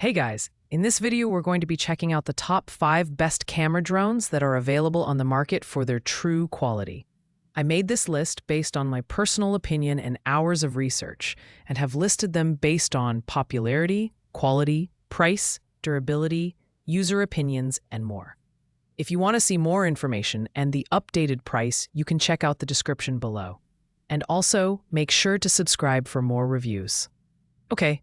Hey guys, in this video we're going to be checking out the top 5 best camera drones that are available on the market for their true quality. I made this list based on my personal opinion and hours of research, and have listed them based on popularity, quality, price, durability, user opinions, and more. If you want to see more information and the updated price, you can check out the description below. And also, make sure to subscribe for more reviews. Okay,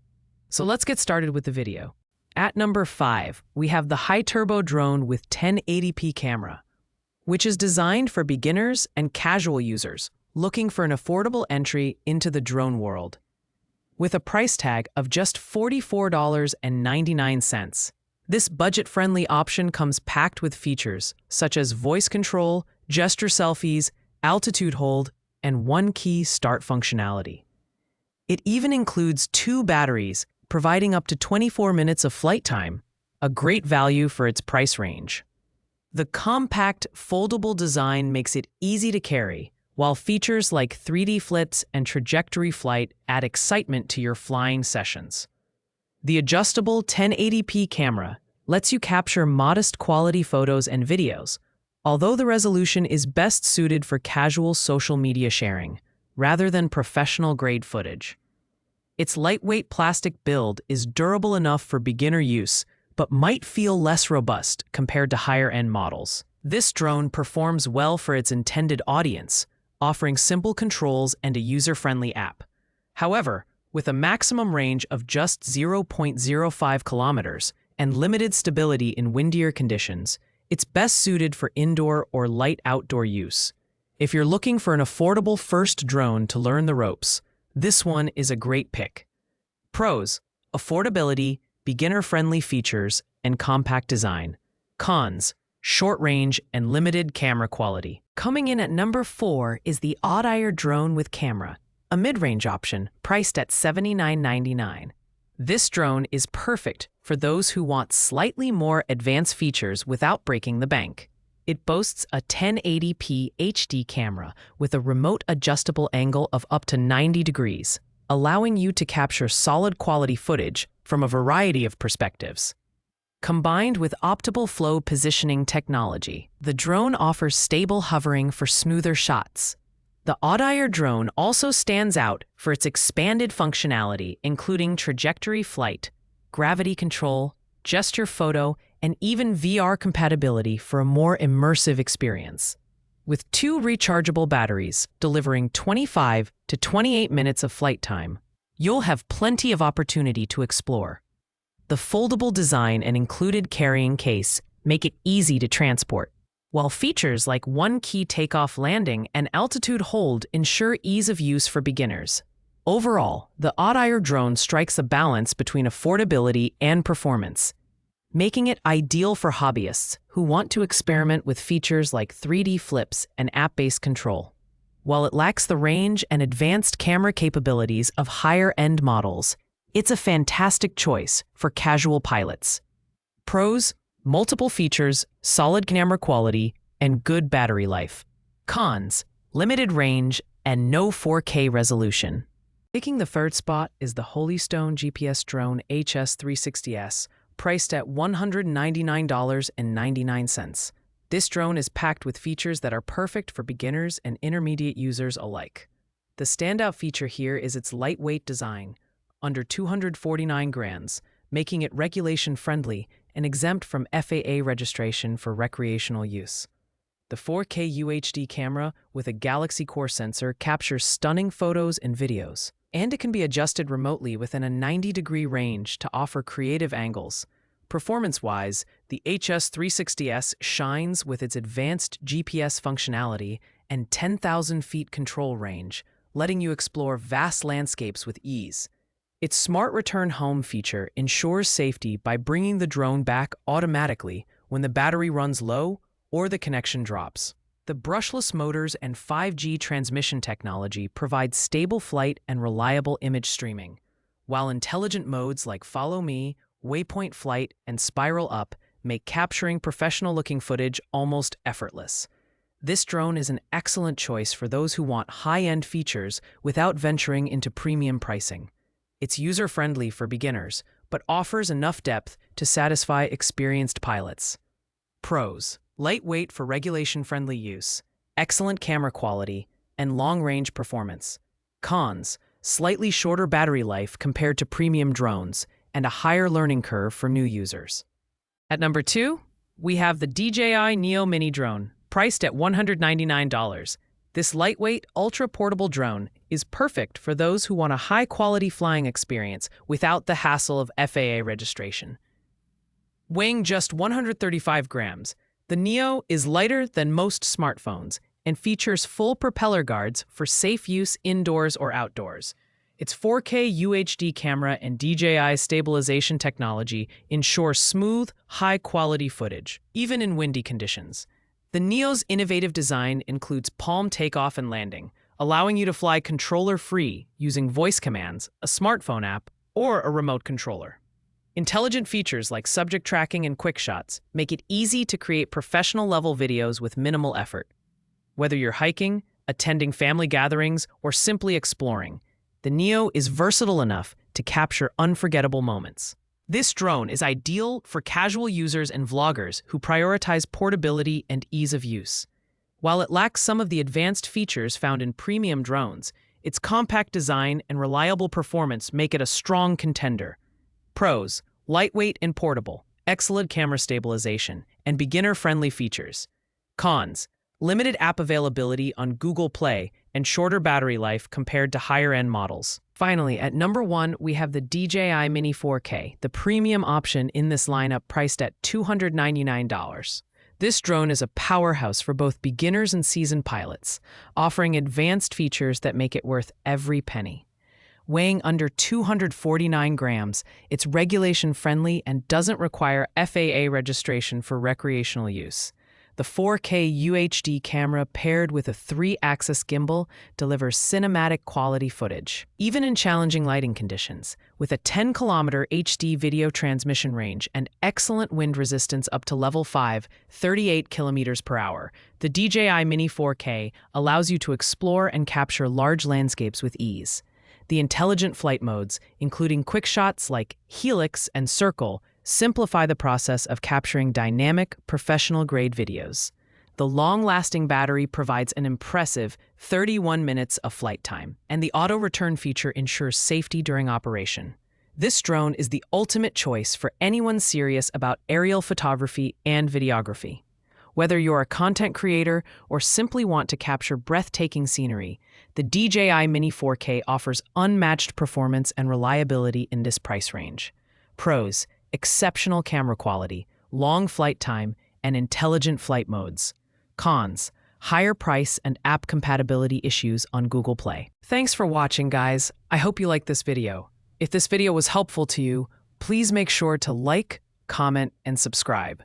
so let's get started with the video. At number 5, we have the high-turbo drone with 1080p camera, which is designed for beginners and casual users looking for an affordable entry into the drone world. With a price tag of just $44.99, this budget-friendly option comes packed with features such as voice control, gesture selfies, altitude hold, and one-key start functionality. It even includes 2 batteries, providing up to 24 minutes of flight time, a great value for its price range. The compact, foldable design makes it easy to carry, while features like 3D flips and trajectory flight add excitement to your flying sessions. The adjustable 1080p camera lets you capture modest quality photos and videos, although the resolution is best suited for casual social media sharing, rather than professional-grade footage. Its lightweight plastic build is durable enough for beginner use, but might feel less robust compared to higher-end models. This drone performs well for its intended audience, offering simple controls and a user-friendly app. However, with a maximum range of just 0.05 kilometers and limited stability in windier conditions, it's best suited for indoor or light outdoor use. If you're looking for an affordable first drone to learn the ropes, this one is a great pick. Pros: affordability, beginner-friendly features, and compact design. Cons: short range and limited camera quality. Coming in at number 4 is the Oerair Drone with camera, a mid-range option priced at $79.99. This drone is perfect for those who want slightly more advanced features without breaking the bank. It boasts a 1080p HD camera with a remote adjustable angle of up to 90 degrees, allowing you to capture solid quality footage from a variety of perspectives. Combined with optimal flow positioning technology, the drone offers stable hovering for smoother shots. The Oerair Drone also stands out for its expanded functionality, including trajectory flight, gravity control, gesture photo, and even VR compatibility for a more immersive experience. With 2 rechargeable batteries delivering 25 to 28 minutes of flight time, you'll have plenty of opportunity to explore. The foldable design and included carrying case make it easy to transport, while features like one-key takeoff landing and altitude hold ensure ease of use for beginners. Overall, the Oerair Drone strikes a balance between affordability and performance, making it ideal for hobbyists who want to experiment with features like 3D flips and app-based control. While it lacks the range and advanced camera capabilities of higher-end models, it's a fantastic choice for casual pilots. Pros: multiple features, solid camera quality, and good battery life. Cons: limited range and no 4K resolution. Taking the third spot is the Holystone GPS Drone HS360S, priced at $199.99. This drone is packed with features that are perfect for beginners and intermediate users alike. The standout feature here is its lightweight design, under 249 grams, making it regulation-friendly and exempt from FAA registration for recreational use. The 4K UHD camera with a Galaxy Core sensor captures stunning photos and videos, and it can be adjusted remotely within a 90-degree range to offer creative angles. Performance-wise, the HS360S shines with its advanced GPS functionality and 10,000 feet control range, letting you explore vast landscapes with ease. Its Smart Return Home feature ensures safety by bringing the drone back automatically when the battery runs low or the connection drops. The brushless motors and 5G transmission technology provide stable flight and reliable image streaming, while intelligent modes like Follow Me, Waypoint Flight, and Spiral Up make capturing professional-looking footage almost effortless. This drone is an excellent choice for those who want high-end features without venturing into premium pricing. It's user-friendly for beginners, but offers enough depth to satisfy experienced pilots. Pros: lightweight for regulation-friendly use, excellent camera quality, and long-range performance. Cons: slightly shorter battery life compared to premium drones, and a higher learning curve for new users. At number 2, we have the DJI Neo Mini drone, priced at $199. This lightweight, ultra-portable drone is perfect for those who want a high-quality flying experience without the hassle of FAA registration. Weighing just 135 grams, the Neo is lighter than most smartphones and features full propeller guards for safe use indoors or outdoors. Its 4K UHD camera and DJI stabilization technology ensure smooth, high-quality footage, even in windy conditions. The Neo's innovative design includes palm takeoff and landing, allowing you to fly controller-free using voice commands, a smartphone app, or a remote controller. Intelligent features like subject tracking and quick shots make it easy to create professional-level videos with minimal effort. Whether you're hiking, attending family gatherings, or simply exploring, the Neo is versatile enough to capture unforgettable moments. This drone is ideal for casual users and vloggers who prioritize portability and ease of use. While it lacks some of the advanced features found in premium drones, its compact design and reliable performance make it a strong contender. Pros: lightweight and portable, excellent camera stabilization, and beginner-friendly features. Cons: limited app availability on Google Play and shorter battery life compared to higher-end models. Finally, at number 1, we have the DJI Mini 4K, the premium option in this lineup priced at $299. This drone is a powerhouse for both beginners and seasoned pilots, offering advanced features that make it worth every penny. Weighing under 249 grams, it's regulation-friendly and doesn't require FAA registration for recreational use. The 4K UHD camera paired with a 3-axis gimbal delivers cinematic quality footage, even in challenging lighting conditions. With a 10-kilometer HD video transmission range and excellent wind resistance up to level 5, 38 kilometers per hour, the DJI Mini 4K allows you to explore and capture large landscapes with ease. The intelligent flight modes, including quick shots like helix and circle, simplify the process of capturing dynamic, professional-grade videos. The long-lasting battery provides an impressive 31 minutes of flight time, and the auto-return feature ensures safety during operation. This drone is the ultimate choice for anyone serious about aerial photography and videography. Whether you're a content creator or simply want to capture breathtaking scenery, the DJI Mini 4K offers unmatched performance and reliability in this price range. Pros: exceptional camera quality, long flight time, and intelligent flight modes. Cons: higher price and app compatibility issues on Google Play. Thanks for watching, guys. I hope you liked this video. If this video was helpful to you, please make sure to like, comment, and subscribe.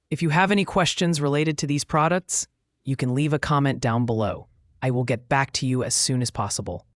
If you have any questions related to these products, you can leave a comment down below. I will get back to you as soon as possible.